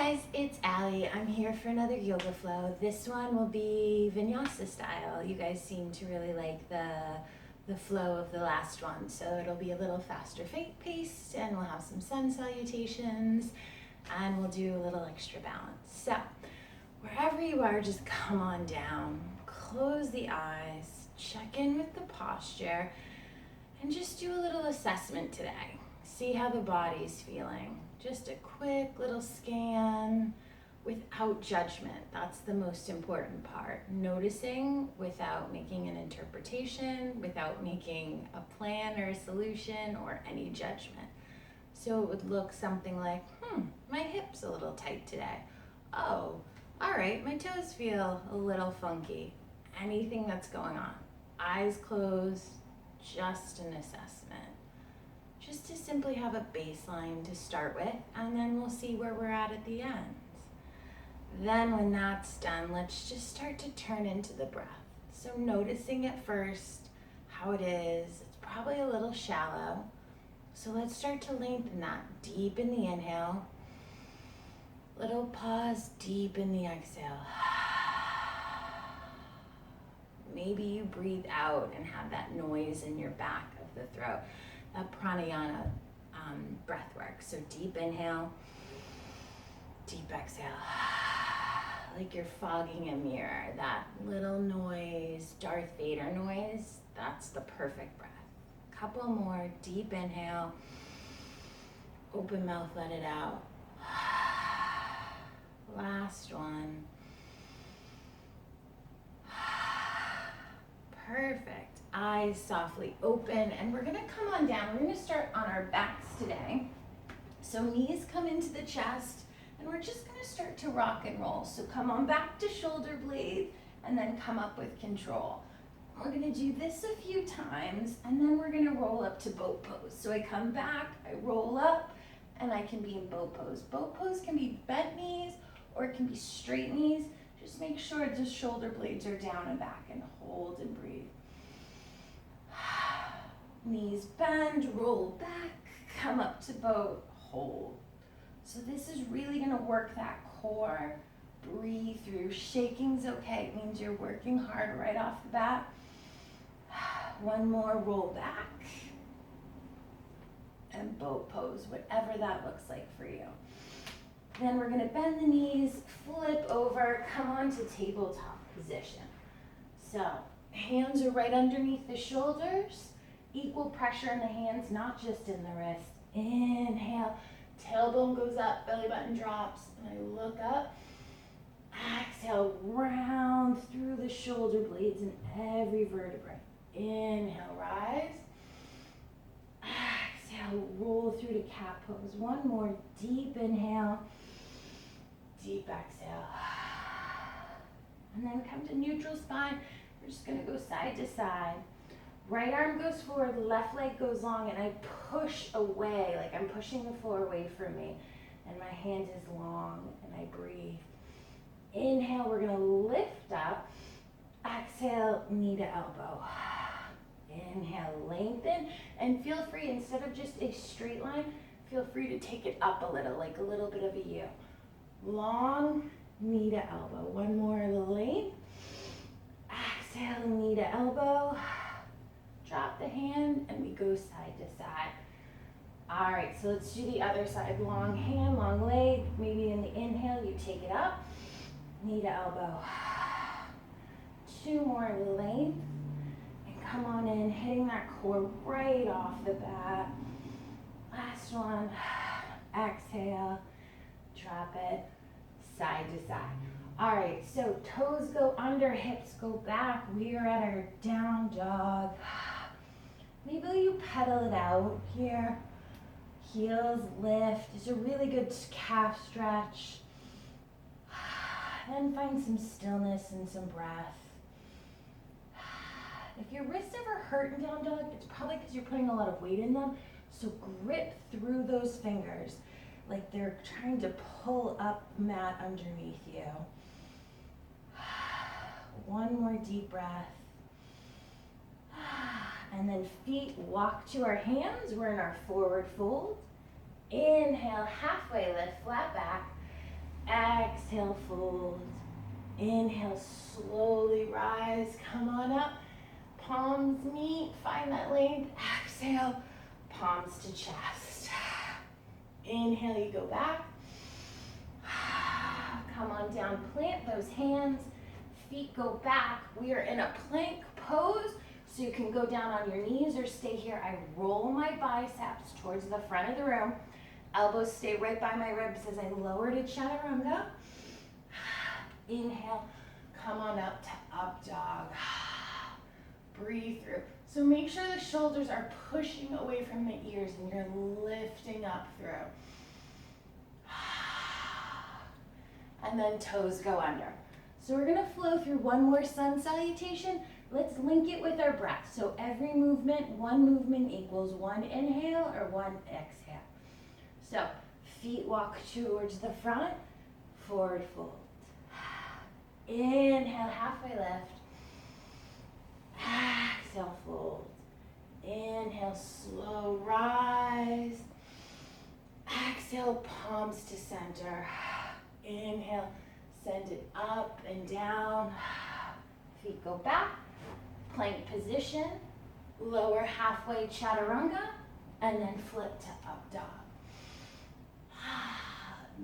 guys, it's Allie. I'm here for another yoga flow. This one will be vinyasa style. You guys seem to really like the flow of the last one, so it'll be a little faster paced, and we'll have some sun salutations, and we'll do a little extra balance. So wherever you are, just come on down, close the eyes, check in with the posture, and just do a little assessment today. See how the body's feeling. Just a quick little scan without judgment. That's the most important part. Noticing without making an interpretation, without making a plan or a solution or any judgment. So it would look something like, my hip's a little tight today. Oh, all right, my toes feel a little funky. Anything that's going on. Eyes closed, just an assessment. Just to simply have a baseline to start with, and then we'll see where we're at the end. Then when that's done, let's just start to turn into the breath. So noticing at first how it is. It's probably a little shallow. So let's start to lengthen that. Deep in the inhale. Little pause, deep in the exhale. Maybe you breathe out and have that noise in your back of the throat. That pranayama breath work. So deep inhale, deep exhale. Like you're fogging a mirror. That little noise, Darth Vader noise, that's the perfect breath. Couple more, deep inhale. Open mouth, let it out. Last one. Perfect. Eyes softly open, and we're gonna come on down. We're gonna start on our backs today. So knees come into the chest, and we're just gonna start to rock and roll. So come on back to shoulder blades, and then come up with control. We're gonna do this a few times, and then we're gonna roll up to boat pose. So I come back, I roll up, and I can be in boat pose. Boat pose can be bent knees, or it can be straight knees. Just make sure the shoulder blades are down and back, and hold and breathe. Knees bend, roll back, come up to boat, hold. So this is really gonna work that core. Breathe through. Shaking's okay. It means you're working hard right off the bat. One more, roll back. And boat pose, whatever that looks like for you. Then we're gonna bend the knees, flip over, come on to tabletop position. So hands are right underneath the shoulders. Equal pressure in the hands, not just in the wrist. Inhale, tailbone goes up, belly button drops, and I look up. Exhale, round through the shoulder blades and every vertebrae. Inhale, rise. Exhale, roll through to cat pose. One more, deep inhale, deep exhale. And then come to neutral spine. We're just gonna go side to side. Right arm goes forward, left leg goes long, and I push away, like I'm pushing the floor away from me. And my hand is long, and I breathe. Inhale, we're gonna lift up. Exhale, knee to elbow. Inhale, lengthen, and feel free, instead of just a straight line, feel free to take it up a little, like a little bit of a U. Long, knee to elbow. One more length. Exhale, knee to elbow. Drop the hand, and we go side to side. All right, so let's do the other side. Long hand, long leg. Maybe in the inhale, you take it up. Knee to elbow. Two more length. And come on in, hitting that core right off the bat. Last one. Exhale. Drop it. Side to side. All right, so toes go under, hips go back. We are at our down dog. Maybe you pedal it out here. Heels lift. It's a really good calf stretch. Then find some stillness and some breath. If your wrists ever hurt in down dog, it's probably because you're putting a lot of weight in them. So grip through those fingers like they're trying to pull up mat underneath you. One more deep breath. And then feet walk to our hands. We're in our forward fold. Inhale, halfway lift, flat back. Exhale, fold. Inhale, slowly rise. Come on up. Palms meet. Find that length. Exhale, palms to chest. Inhale, you go back. Come on down, plant those hands. Feet go back. We are in a plank pose, so you can go down on your knees or stay here. I roll my biceps towards the front of the room. Elbows stay right by my ribs as I lower to chaturanga. Inhale, come on up to up dog. Breathe through. So make sure the shoulders are pushing away from the ears and you're lifting up through. And then toes go under. So we're gonna flow through one more sun salutation. Let's link it with our breath. So every movement, one movement equals one inhale or one exhale. So feet walk towards the front, forward fold. Inhale, halfway lift. Exhale, fold. Inhale, slow rise. Exhale, palms to center. Inhale, send it up and down. Feet go back. Plank position. Lower halfway chaturanga. And then flip to up dog.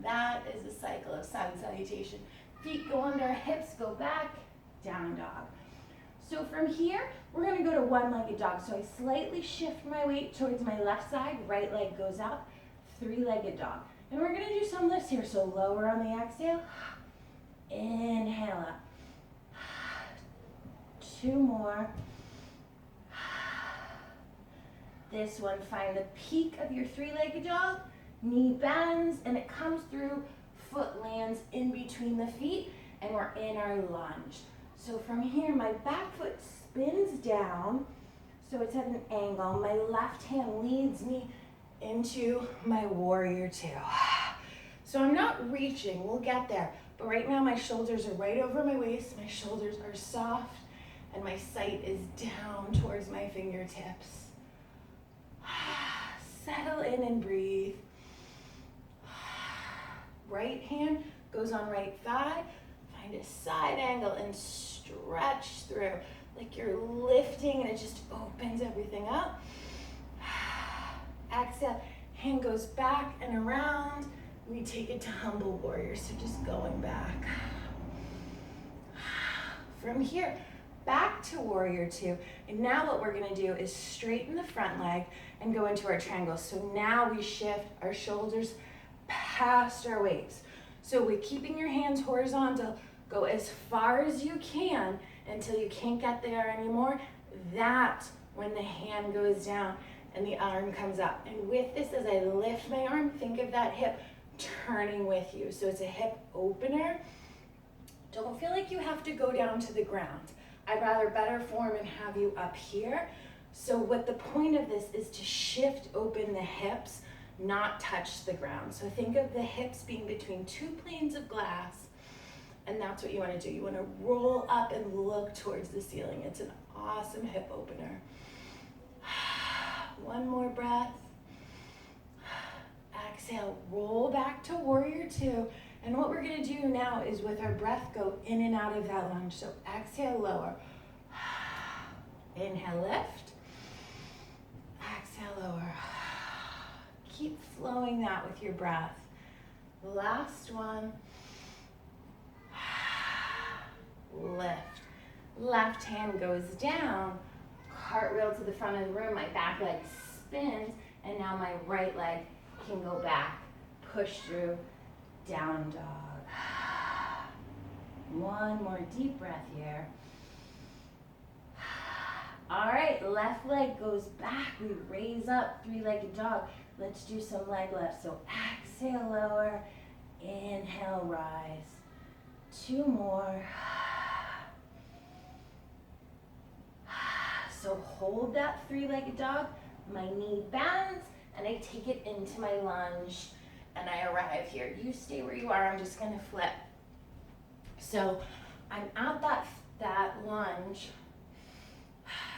That is a cycle of sun salutation. Feet go under, hips go back, down dog. So from here, we're gonna go to one-legged dog. So I slightly shift my weight towards my left side, right leg goes up, three-legged dog. And we're gonna do some lifts here. So lower on the exhale, inhale up. Two more. This one, find the peak of your three-legged dog, knee bends, and it comes through, foot lands in between the feet, and we're in our lunge. So from here, my back foot spins down, so it's at an angle. My left hand leads me into my warrior two. So I'm not reaching, we'll get there. But right now my shoulders are right over my waist, my shoulders are soft, and my sight is down towards my fingertips. Settle in and breathe. Right hand goes on right thigh. Find a side angle and stretch through like you're lifting and it just opens everything up. Exhale, hand goes back and around. We take it to humble warrior, so just going back. From here, back to warrior two. And now what we're gonna do is straighten the front leg and go into our triangle. So now we shift our shoulders past our waist. So we're keeping your hands horizontal, go as far as you can until you can't get there anymore. That's when the hand goes down and the arm comes up. And with this, as I lift my arm, think of that hip turning with you. So it's a hip opener. Don't feel like you have to go down to the ground. I'd rather better form and have you up here. So what the point of this is to shift open the hips, not touch the ground. So think of the hips being between two planes of glass, and that's what you want to do. You want to roll up and look towards the ceiling. It's an awesome hip opener. One more breath. Exhale, roll back to warrior two. And what we're gonna do now is with our breath, go in and out of that lunge. So exhale, lower. Inhale, lift. Exhale, lower. Keep flowing that with your breath. Last one. Lift. Left hand goes down. Cartwheel to the front of the room. My back leg spins. And now my right leg can go back. Push through. Down dog. One more deep breath here. All right, left leg goes back. We raise up, three-legged dog. Let's do some leg lifts. So exhale, lower. Inhale, rise. Two more. So hold that three-legged dog. My knee bends, and I take it into my lunge. And I arrive here. You stay where you are. I'm just gonna flip. So I'm at that lunge.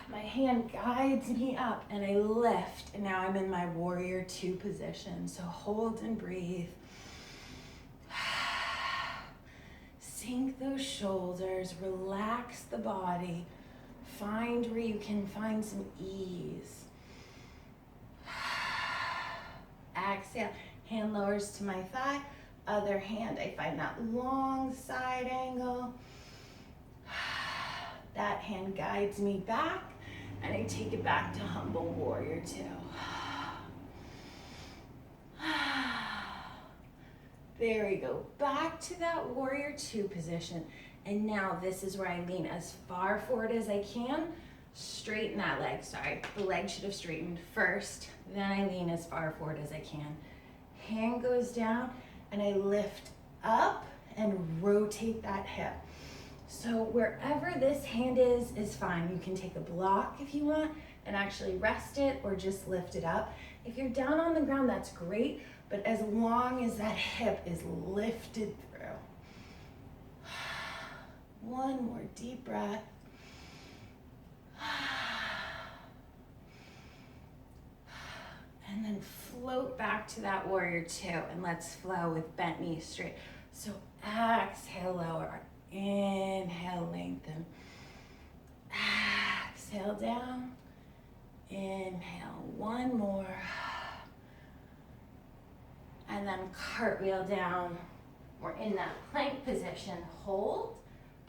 My hand guides me up and I lift. And now I'm in my warrior two position. So hold and breathe. sink those shoulders, relax the body. Find where you can find some ease. Exhale, hand lowers to my thigh. Other hand, I find that long side angle. That hand guides me back, and I take it back to humble warrior two. There we go, back to that warrior two position. And now this is where I lean as far forward as I can. Straighten that leg, sorry. The leg should have straightened first, then I lean as far forward as I can. Hand goes down, and I lift up and rotate that hip. So wherever this hand is fine. You can take a block if you want and actually rest it or just lift it up. If you're down on the ground, that's great, but as long as that hip is lifted through. One more deep breath. And then float back to that warrior two, and let's flow with bent knees straight. So exhale, lower. Inhale, lengthen. Exhale down. Inhale, one more. And then cartwheel down. We're in that plank position. Hold,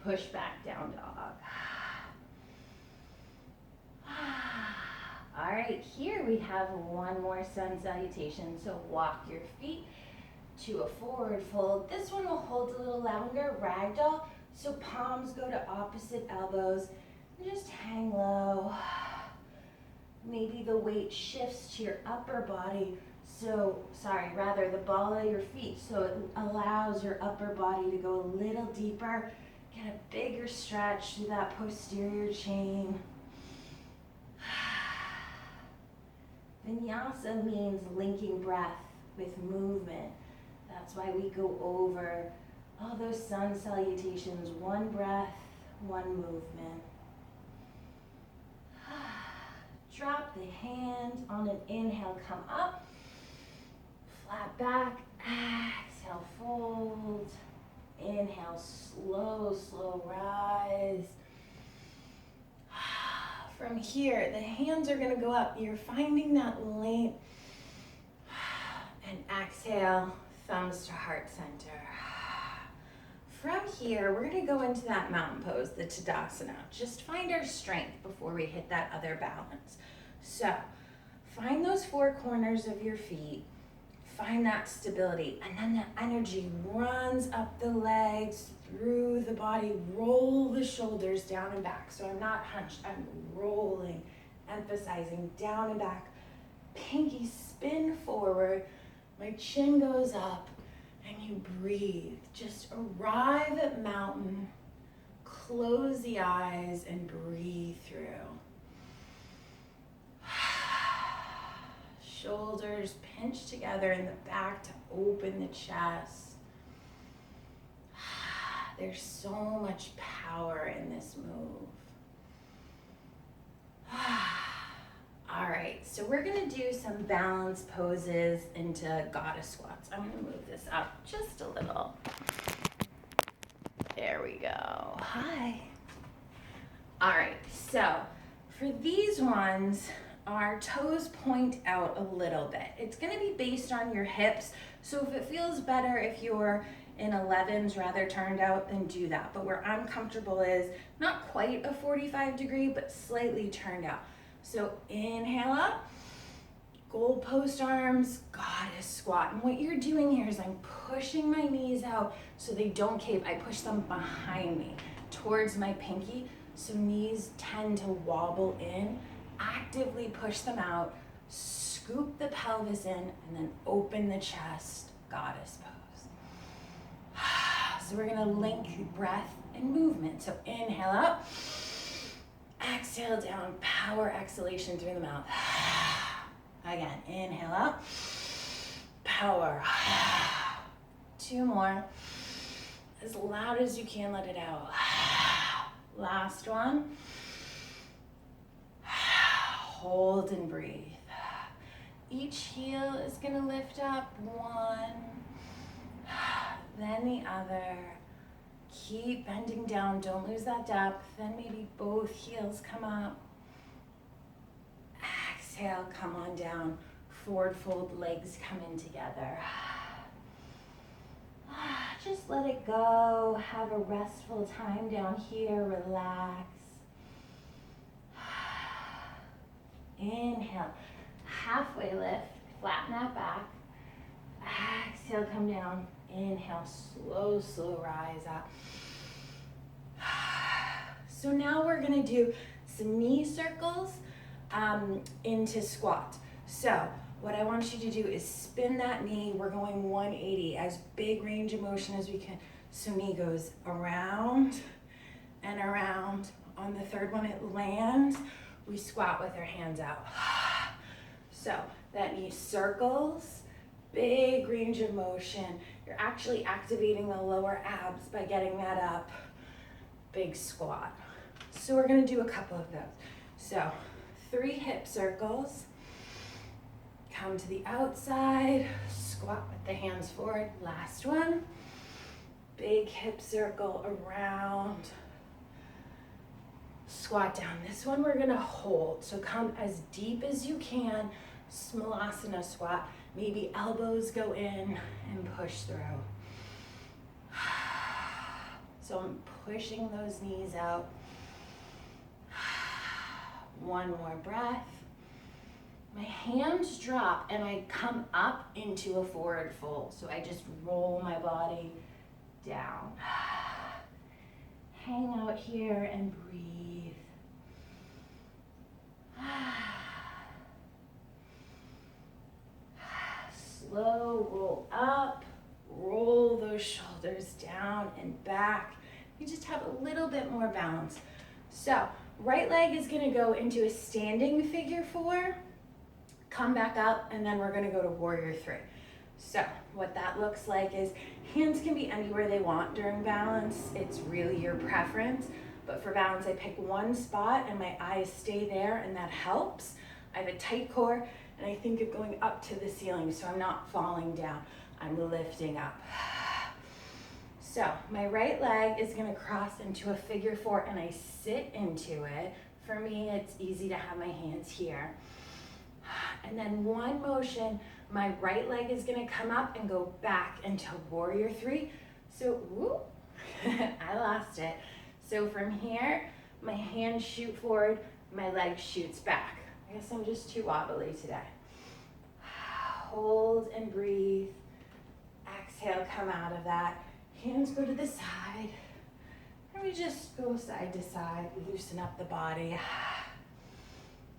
push back, down dog. All right, here we have one more sun salutation. So walk your feet to a forward fold. This one will hold a little longer, ragdoll. So palms go to opposite elbows and just hang low. Maybe the weight shifts to your upper body. So, rather the ball of your feet. So it allows your upper body to go a little deeper. Get a bigger stretch through that posterior chain. Vinyasa means linking breath with movement. That's why we go over all those sun salutations. One breath, one movement. Drop the hands on an inhale, come up. Flat back, exhale, fold. Inhale, slow rise. From here, the hands are gonna go up. You're finding that length. And exhale, thumbs to heart center. From here, we're gonna go into that mountain pose, the Tadasana. Just find our strength before we hit that other balance. So, find those four corners of your feet. Find that stability, and then the energy runs up the legs, through the body. Roll the shoulders down and back. So I'm not hunched, I'm rolling, emphasizing down and back. Pinky spin forward, my chin goes up, and you breathe. Just arrive at mountain, close the eyes, and breathe through. Shoulders pinch together in the back to open the chest. There's so much power in this move. All right, so we're gonna do some balance poses into goddess squats. I'm gonna move this up just a little. There we go. Hi. All right, so for these ones, our toes point out a little bit. It's gonna be based on your hips, so if it feels better if you're in 11s rather turned out, then do that. But where I'm comfortable is not quite a 45 degree, but slightly turned out. So inhale up, goalpost arms, goddess squat. And what you're doing here is I'm pushing my knees out so they don't cave. I push them behind me towards my pinky, so knees tend to wobble in. Actively push them out, scoop the pelvis in, and then open the chest, goddess pose. So we're gonna link breath and movement. So inhale up, exhale down, power exhalation through the mouth. Again, inhale up, power. Two more. As loud as you can, let it out. Last one. Hold and breathe. Each heel is gonna lift up, one, then the other. Keep bending down, don't lose that depth. Then maybe both heels come up. Exhale, come on down. Forward fold, legs come in together. Just let it go. Have a restful time down here. Relax. Inhale. Halfway lift. Flatten that back. Exhale, come down. Inhale, slow, slow rise up. So now we're gonna do some knee circles into squat. So what I want you to do is spin that knee. We're going 180, as big range of motion as we can. So knee goes around and around. On the third one, it lands. We squat with our hands out. So that knee circles, big range of motion. You're actually activating the lower abs by getting that up. Big squat. So we're gonna do a couple of those. So 3 hip circles. Come to the outside, squat with the hands forward. Last one. Big hip circle around. Squat down. This one we're gonna hold. So come as deep as you can. Smalasana squat. Maybe elbows go in and push through. So I'm pushing those knees out. One more breath. My hands drop and I come up into a forward fold. So I just roll my body down. Hang out here and breathe. Slow roll up, roll those shoulders down and back. You just have a little bit more balance. So right leg is gonna go into a standing figure 4. Come back up, and then we're gonna go to warrior 3. So what that looks like is hands can be anywhere they want during balance. It's really your preference. But for balance, I pick one spot and my eyes stay there, and that helps. I have a tight core, and I think of going up to the ceiling, so I'm not falling down. I'm lifting up. So my right leg is gonna cross into a figure 4, and I sit into it. For me, it's easy to have my hands here. And then one motion, my right leg is gonna come up and go back into warrior 3. So, whoop, I lost it. So from here, my hands shoot forward, my leg shoots back. I guess I'm just too wobbly today. Hold and breathe. Exhale, come out of that. Hands go to the side. And we just go side to side, loosen up the body.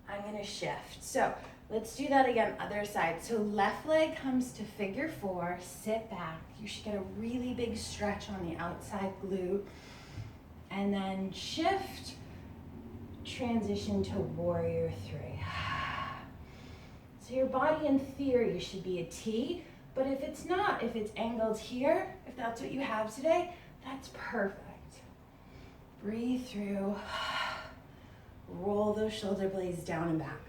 I'm gonna shift. So let's do that again, other side. So left leg comes to figure 4, sit back. You should get a really big stretch on the outside glute. And then shift, transition to warrior 3. So your body in theory should be a T, but if it's not, if it's angled here, if that's what you have today, that's perfect. Breathe through. Roll those shoulder blades down and back.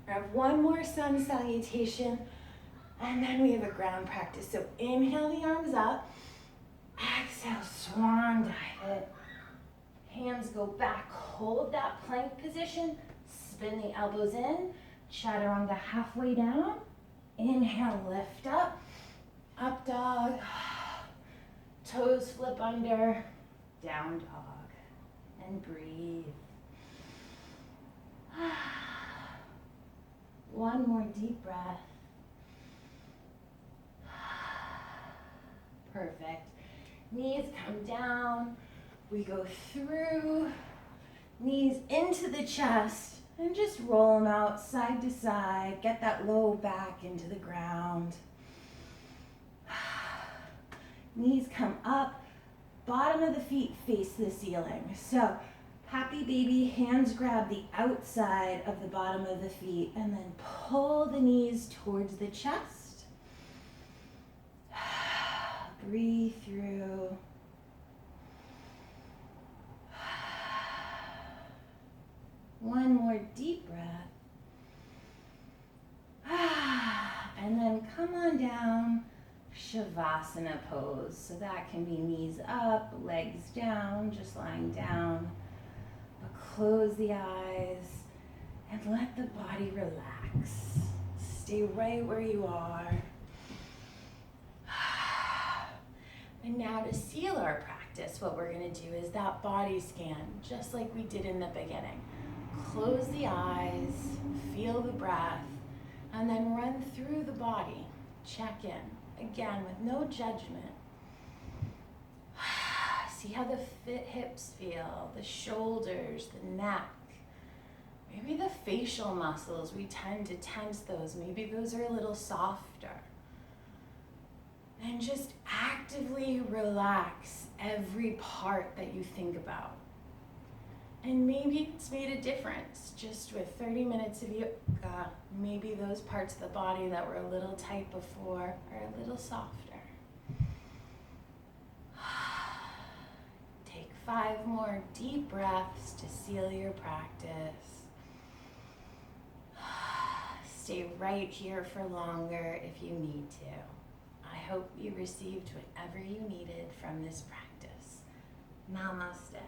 We have one more sun salutation, and then we have a ground practice. So inhale the arms up, exhale, swan dive it. Hands go back, hold that plank position, spin the elbows in, chaturanga halfway down. Inhale, lift up, up dog, toes flip under, down dog, and breathe. One more deep breath. Perfect. Knees come down. We go through. Knees into the chest. And just roll them out side to side. Get that low back into the ground. Knees come up. Bottom of the feet face the ceiling. So happy baby, hands grab the outside of the bottom of the feet and then pull the knees towards the chest. Breathe through. One more deep breath. And then come on down, Shavasana pose. So that can be knees up, legs down, just lying down. But close the eyes and let the body relax. Stay right where you are. And now to seal our practice, what we're gonna do is that body scan, just like we did in the beginning. Close the eyes, feel the breath, and then run through the body. Check in, again, with no judgment. See how the hips feel, the shoulders, the neck. Maybe the facial muscles, we tend to tense those. Maybe those are a little softer. And just actively relax every part that you think about. And maybe it's made a difference just with 30 minutes of yoga. Maybe those parts of the body that were a little tight before are a little softer. Take 5 more deep breaths to seal your practice. Stay right here for longer if you need to. I hope you received whatever you needed from this practice. Namaste.